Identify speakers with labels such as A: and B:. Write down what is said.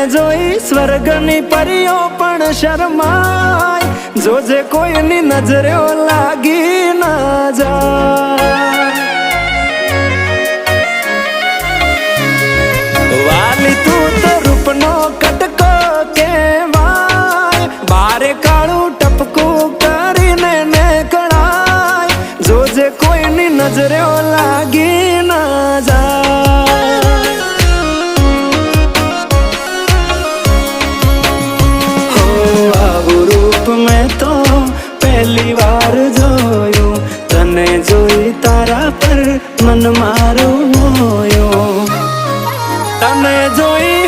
A: જોઈ સ્વર્ગની પરીઓ પણ શરમાય, જોજે કોઈની નજરે લાગી ના જાય. વાલી તું તો રૂપનો કટકો કહેવાય, બારે કાળું ટપકું કરીને નીકળાય, જોજે કોઈની નજરે લાગી ના જાય. હો આવું રૂપ મેં તો પહેલી વાર જોયું, તને જોઈ તારા પર મન મારું મોયું, તને જોઈ